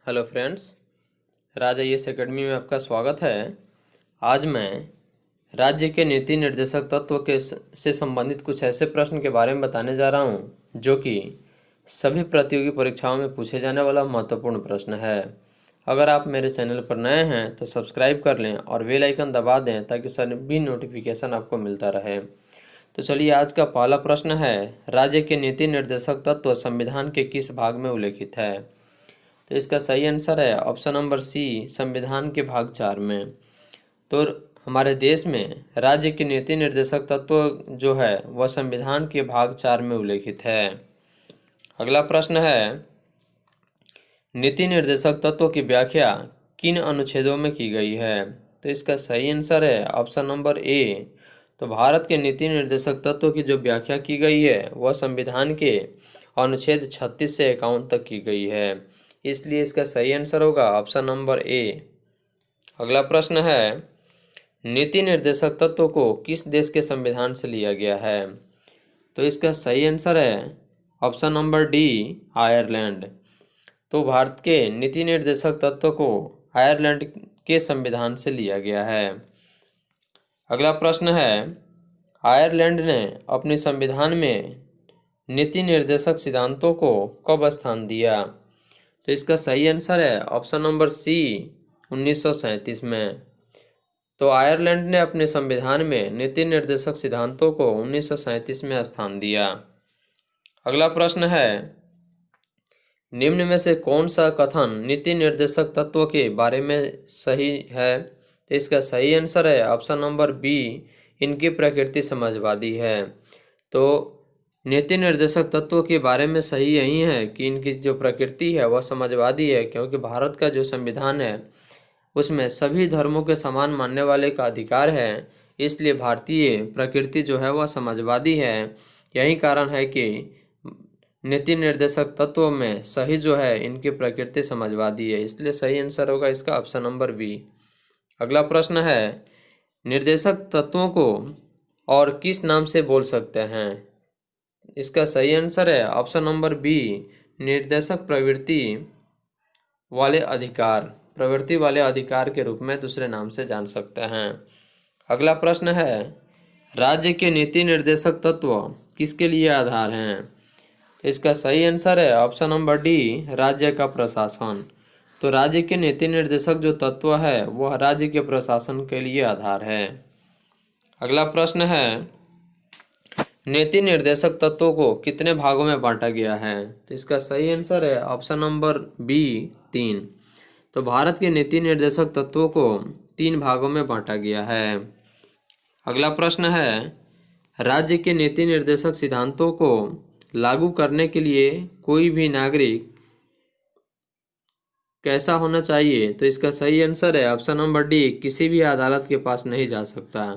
Hello friends, राज IAS academy में आपका स्वागत है। आज मैं राज्य के नीति निर्देशक तत्व से संबंधित कुछ ऐसे प्रश्न के बारे में बताने जा रहा हूं जो कि सभी प्रतियोगी परीक्षाओं में पूछे जाने वाला महत्वपूर्ण प्रश्न है। अगर आप मेरे चैनल पर नए हैं तो सब्सक्राइब कर लें और बेल आइकन दबा दें ताकि सभी नोटिफिकेशन आपको मिलता रहे। तो चलिए, आज का पहला प्रश्न है, राज्य के नीति निर्देशक तत्व संविधान के किस भाग में उल्लेखित है? तो इसका सही आंसर है ऑप्शन नंबर सी, संविधान के भाग 4 में। तो हमारे देश में राज्य के नीति निर्देशक तत्व जो है वह संविधान के भाग 4 में उल्लेखित है। अगला प्रश्न है, नीति निर्देशक तत्व की व्याख्या किन अनुच्छेदों में की गई है? तो इसका सही आंसर है ऑप्शन नंबर ए। तो भारत के नीति निर्देशक तत्व की जो व्याख्या की गई है वह संविधान के अनुच्छेद 36 से 51 तक की गई है, इसलिए इसका सही आंसर होगा ऑप्शन नंबर ए। अगला प्रश्न है, नीति निर्देशक तत्व को किस देश के संविधान से लिया गया है? तो इसका सही आंसर है ऑप्शन नंबर डी, आयरलैंड। तो भारत के नीति निर्देशक तत्व को आयरलैंड के संविधान से लिया गया है। अगला प्रश्न है, आयरलैंड ने अपने संविधान में नीति निर्देशक सिद्धांतों को कब स्थान दिया? तो इसका सही आंसर है ऑप्शन नंबर सी, 1937 में। तो आयरलैंड ने अपने संविधान में नीति निर्देशक सिद्धांतों को 1937 में स्थान दिया। अगला प्रश्न है, निम्न में से कौन सा कथन नीति निर्देशक तत्व के बारे में सही है? तो इसका सही आंसर है ऑप्शन नंबर बी, इनकी प्रकृति समाजवादी है। तो नीति निर्देशक तत्व के बारे में सही यही है कि इनकी जो प्रकृति है वह समाजवादी है, क्योंकि भारत का जो संविधान है उसमें सभी धर्मों के समान मानने वाले का अधिकार है, इसलिए भारतीय प्रकृति जो है वह समाजवादी है। यही कारण है कि नीति निर्देशक तत्व में सही जो है इनकी प्रकृति समाजवादी है, इसलिए सही आंसर होगा इसका ऑप्शन नंबर बी। अगला प्रश्न है, निर्देशक तत्वों को और किस नाम से बोल सकते हैं? इसका सही आंसर है ऑप्शन नंबर बी, निर्देशक प्रवृत्ति वाले अधिकार के रूप में दूसरे नाम से जान सकते हैं। अगला प्रश्न है, राज्य के नीति निर्देशक तत्व किसके लिए आधार हैं? इसका सही आंसर है ऑप्शन नंबर डी, राज्य का प्रशासन। तो राज्य के नीति निर्देशक जो तत्व है वह राज्य के प्रशासन के लिए आधार है। अगला प्रश्न है, नीति निर्देशक तत्वों को कितने भागों में बांटा गया है? तो इसका सही आंसर है ऑप्शन नंबर बी, 3। तो भारत के नीति निर्देशक तत्वों को 3 भागों में बांटा गया है। अगला प्रश्न है, राज्य के नीति निर्देशक सिद्धांतों को लागू करने के लिए कोई भी नागरिक कैसा होना चाहिए? तो इसका सही आंसर है ऑप्शन नंबर डी, किसी भी अदालत के पास नहीं जा सकता।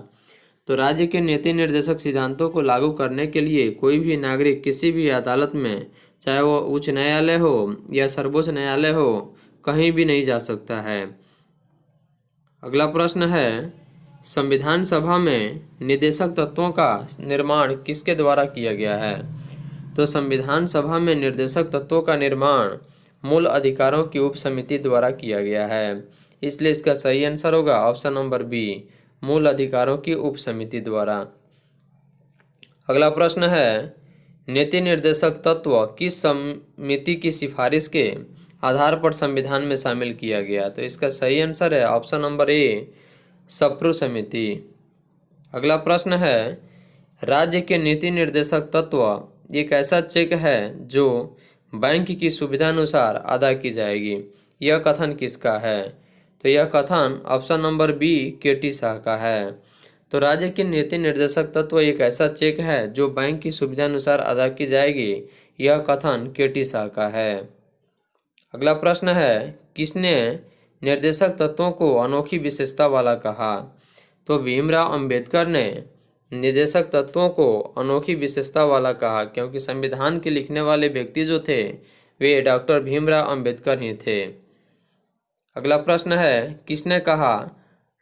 तो राज्य के नीति निर्देशक सिद्धांतों को लागू करने के लिए कोई भी नागरिक किसी भी अदालत में, चाहे वो उच्च न्यायालय हो या सर्वोच्च न्यायालय हो, कहीं भी नहीं जा सकता है। अगला प्रश्न है, संविधान सभा में निर्देशक तत्वों का निर्माण किसके द्वारा किया गया है? तो संविधान सभा में निर्देशक तत्वों का निर्माण मूल अधिकारों की उप समिति द्वारा किया गया है, इसलिए इसका सही आंसर होगा ऑप्शन नंबर बी, मूल अधिकारों की उप समिति द्वारा। अगला प्रश्न है, नीति निर्देशक तत्व किस समिति की सिफारिश के आधार पर संविधान में शामिल किया गया? तो इसका सही आंसर है ऑप्शन नंबर ए, सप्रू समिति। अगला प्रश्न है, राज्य के नीति निर्देशक तत्व एक ऐसा चेक है जो बैंक की सुविधा अनुसार अदा की जाएगी, यह कथन किसका है? तो यह कथन ऑप्शन नंबर बी, केटी शाह का है। तो राज्य के नीति निर्देशक तत्व एक ऐसा चेक है जो बैंक की सुविधा अनुसार अदा की जाएगी, यह कथन केटी शाह का है। अगला प्रश्न है, किसने निर्देशक तत्वों को अनोखी विशेषता वाला कहा? तो भीमराव अंबेडकर ने निर्देशक तत्वों को अनोखी विशेषता वाला कहा, क्योंकि संविधान के लिखने वाले व्यक्ति जो थे वे डॉक्टर भीमराव अंबेडकर ही थे। अगला प्रश्न है, किसने कहा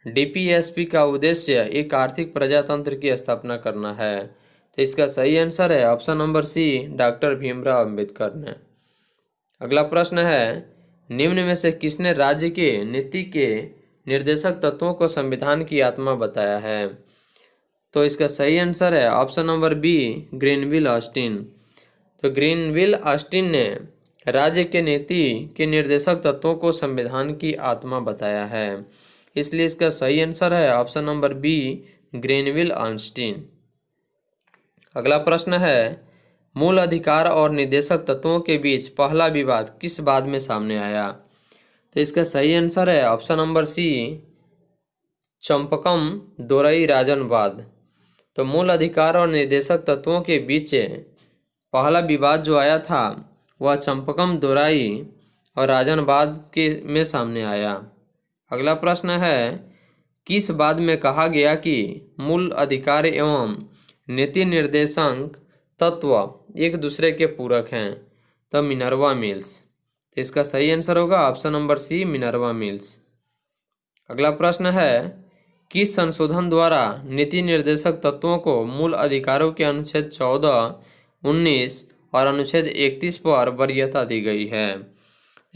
डीपीएसपी का उद्देश्य एक आर्थिक प्रजातंत्र की स्थापना करना है? तो इसका सही आंसर है option number C, doctor Bhimrao Ambedkar ने। अगला प्रश्न है, निम्न में से किसने राज्य के नीति के निर्देशक तत्वों को संविधान की आत्मा बताया है? तो इसका सही आंसर है option number B, Granville Austin. तो ग्रीनविल ऑस्टिन ने राज्य के नीति के निर्देशक तत्वों को संविधान की आत्मा बताया है, इसलिए इसका सही आंसर है option number B, Granville Austin. अगला प्रश्न है, मूल अधिकार और निर्देशक तत्वों के बीच पहला विवाद किस वाद में सामने आया? तो इसका सही आंसर है ऑप्शन नंबर सी, चंपकम दोरई राजन वाद। तो मूल अधिकार और निर्देशक तत्वों के बीच पहला विवाद जो आया था वह चंपकम दोराई और राजनवाद के में सामने आया। अगला प्रश्न है, किस वाद में कहा गया कि मूल अधिकार एवं नीति निर्देशक तत्व एक दूसरे के पूरक हैं? तो मिनर्वा मिल्स। तो इसका सही आंसर होगा option number C, Minerva Mills. अगला प्रश्न है, किस संशोधन द्वारा नीति निर्देशक तत्वों को मूल अधिकारों के अनुच्छेद 14, 19 और अनुच्छेद 31 पर वरीयता दी गई है?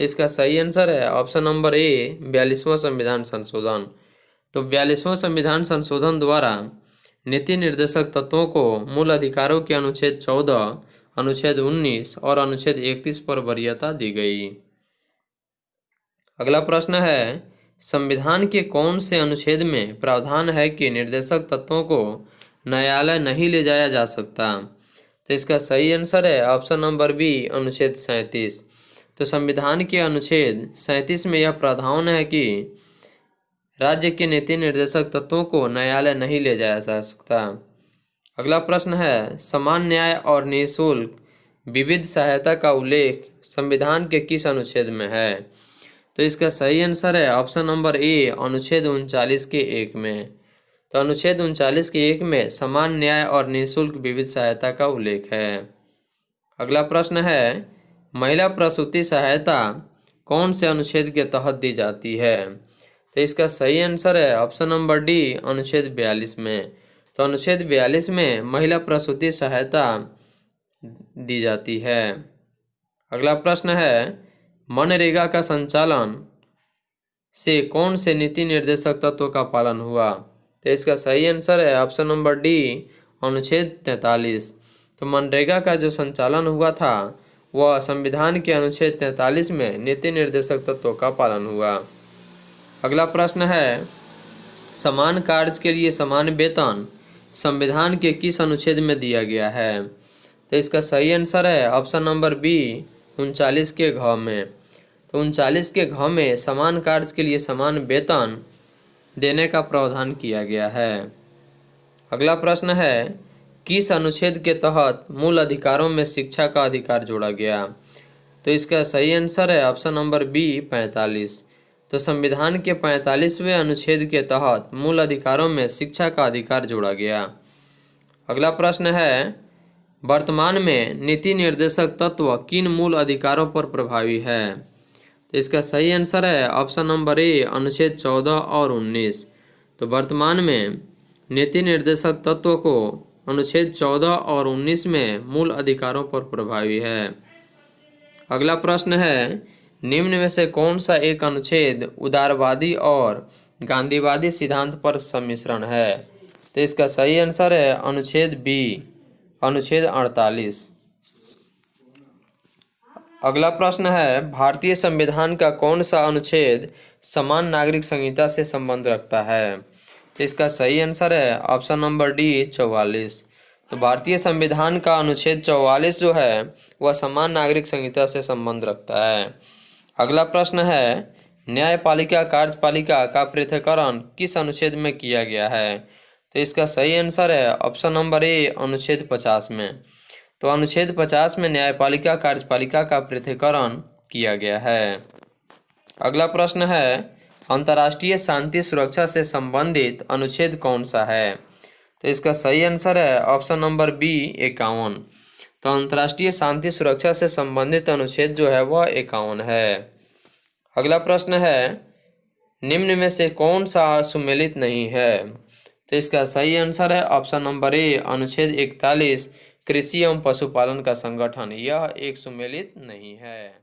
इसका सही आंसर है ऑप्शन नंबर ए, 42वां संविधान संशोधन। तो 42वां संविधान संशोधन द्वारा नीति निर्देशक तत्वों को मूल अधिकारों के अनुच्छेद 14, अनुच्छेद 19 और अनुच्छेद 31 पर वरीयता दी गई। अगला प्रश्न है, संविधान के कौन से अनुच्छेद में प्रावधान है कि निर्देशक तत्वों को न्यायालय नहीं ले जाया जा सकता? तो इसका सही आंसर है ऑप्शन नंबर बी, अनुच्छेद 37। तो संविधान के अनुच्छेद 37 में यह प्रावधान है कि राज्य के नीति निर्देशक तत्वों को न्यायालय नहीं ले जाया जा सकता। अगला प्रश्न है, समान न्याय और निःशुल्क विविध सहायता का उल्लेख संविधान के किस अनुच्छेद में है? तो इसका सही आंसर है ऑप्शन नंबर ए, अनुच्छेद 39 के 1 में। तो अनुच्छेद 39 के 1 में समान न्याय और निःशुल्क विविध सहायता का उल्लेख है। अगला प्रश्न है, महिला प्रसूति सहायता कौन से अनुच्छेद के तहत दी जाती है? तो इसका सही आंसर है ऑप्शन नंबर डी, अनुच्छेद 42 में। तो अनुच्छेद 42 में महिला प्रसूति सहायता दी जाती है। अगला प्रश्न है, मनरेगा का संचालन से कौन से नीति निर्देशक तत्व का पालन हुआ? तो इसका सही आंसर है ऑप्शन नंबर डी, अनुच्छेद 43। तो मनरेगा का जो संचालन हुआ था वह संविधान के अनुच्छेद 43 में नीति निर्देशक तत्वों का पालन हुआ। अगला प्रश्न है, समान कार्य के लिए समान वेतन संविधान के किस अनुच्छेद में दिया गया है? तो इसका सही आंसर है ऑप्शन नंबर बी, 39 के घ में। तो 39 के घ में समान कार्य के लिए समान वेतन देने का प्रावधान किया गया है। अगला प्रश्न है, किस अनुच्छेद के तहत मूल अधिकारों में शिक्षा का अधिकार जोड़ा गया? तो इसका सही आंसर है ऑप्शन नंबर बी, 45। तो संविधान के 45वें अनुच्छेद के तहत मूल अधिकारों में शिक्षा का अधिकार जोड़ा गया। अगला प्रश्न है, वर्तमान में नीति निर्देशक तत्व किन मूल अधिकारों पर प्रभावी है? तो इसका सही आंसर है ऑप्शन नंबर ए, अनुच्छेद 14 और 19। तो वर्तमान में नीति निर्देशक तत्व को अनुच्छेद 14 और 19 में मूल अधिकारों पर प्रभावी है। अगला प्रश्न है, निम्न में से कौन सा एक अनुच्छेद उदारवादी और गांधीवादी सिद्धांत पर सम्मिश्रण है? तो इसका सही आंसर है अनुच्छेद बी, अनुच्छेद 48। अगला प्रश्न है, भारतीय संविधान का कौन सा अनुच्छेद समान नागरिक संहिता से संबंध रखता है? तो इसका सही आंसर है ऑप्शन नंबर डी, 44। तो भारतीय संविधान का अनुच्छेद 44 जो है वह समान नागरिक संहिता से संबंध रखता है। अगला प्रश्न है, न्यायपालिका कार्यपालिका का पृथक्करण किस अनुच्छेद में किया गया है? तो इसका सही आंसर है ऑप्शन नंबर ए, अनुच्छेद 50 में। तो अनुच्छेद 50 में न्यायपालिका कार्यपालिका का पृथक्करण किया गया है। अगला प्रश्न है, अंतर्राष्ट्रीय शांति सुरक्षा से संबंधित अनुच्छेद कौन सा है? तो इसका सही आंसर है ऑप्शन नंबर बी, 51। तो अंतर्राष्ट्रीय शांति सुरक्षा से संबंधित अनुच्छेद जो है वह 51 है। अगला प्रश्न है, निम्न में से कौन सा सुमेलित नहीं है? तो इसका सही आंसर है ऑप्शन नंबर ए, अनुच्छेद 41, कृषि एवं पशुपालन का संगठन, यह एक सुमेलित नहीं है।